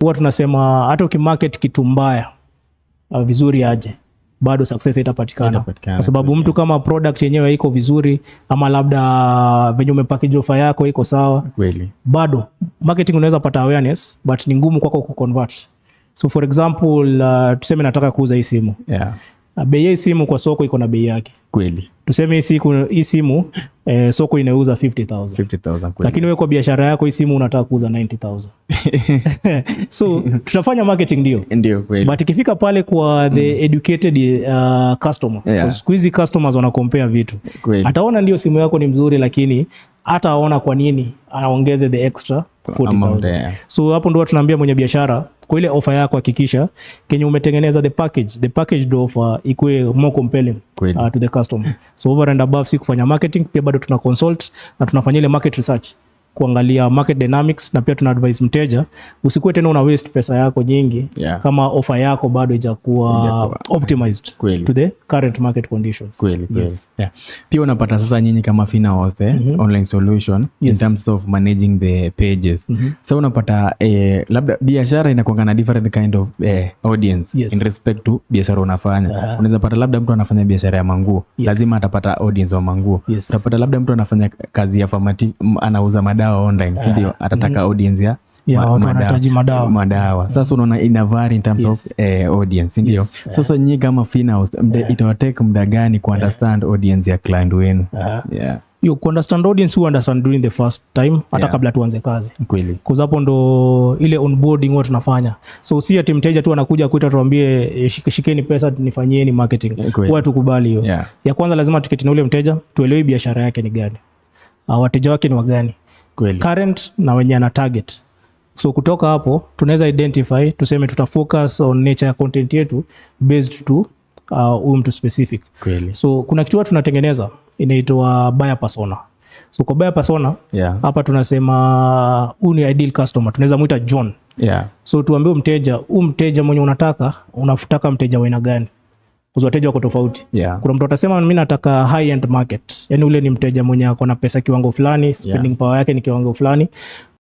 huwa tunasema hata ukimarket kitu mbaya vizuri aje, bado success itapatikana. Kwa sababu mtu kama product yenyewe iko vizuri, ama labda venye umepackage offer yako iko sawa, kweli, bado marketing unaweza pata awareness, but ni ngumu kwako kuconvert. So for example, tuseme nataka kuuza hii simu. Bei ya simu kwa soko iko na bei yake. Kweli. Tuseme hii simu soko inauza 50,000. Lakini wewe kwa biashara yako hii simu unataka kuuza 90,000. So tutafanya marketing ndio. Kweli. But ikifika pale kwa the educated customer, siku hizi customers wana compare vitu. Kweli. Ataona ndio simu yako ni mzuri, lakini hataona kwa nini anaongeze the extra 40,000. So hapo ndio tunaambia mwenye biashara, kwa ile offer yako hakikisha kenye umetengeneza the package offer ikuwe more compelling to the customer. So over and above, si kufanya marketing, pia bado tuna consult na tunafanya ile market research, kuangalia market dynamics, na pia tuna advise mteja usikuwe tena una waste pesa yako nyingi kama offer yako bado haijakuwa optimized to the current market conditions. Kweli. Pia unapata sasa nyinyi kama FinaWash online solution in terms of managing the pages. So unapata labda biashara inakuwa na different kind of audience in respect to biashara unafanya. Unaweza pata labda mtu anafanya biashara ya manguo, lazima atapata audience wa manguo. Utapata labda mtu anafanya kazi ya pharmacy, anauza madawa online, ndio atataka audience ya madawa. Sasa unaona ina vary in terms of audience, ndio. Sasa nyinyi kama FinaWash itawatake muda gani ku understand audience ya client wenu? You understand audience, you understand during the first time, hata kabla tuanze kazi. Kweli. Kwa hapo ndo ile onboarding wao tunafanya. So si ati mteja tu anakuja kuita tuambie shikeni pesa nifanyieni marketing. Kwa tukubali hiyo. Ya kwanza lazima tuketi na ule mteja, tuelewe biashara yake ni gani, wateja wake ni wagani, current na wenye ana target. So kutoka hapo tunaweza identify, tuseme tutafocus on nature ya content yetu based to mtu specific. Kweli. So kuna kitu tunatengeneza inaitwa buyer persona. So kwa buyer persona hapa tunasema huyu ni ideal customer, tunaweza muita John. So tuambie mteja mwenye unataka mteja wa aina gani? Kwa wateja wako tofauti. Kuna mtu atasema mimi nataka high end market. Yaani ule ni mteja mwenye ako na pesa kiwango fulani, spending power yake ni kiwango fulani.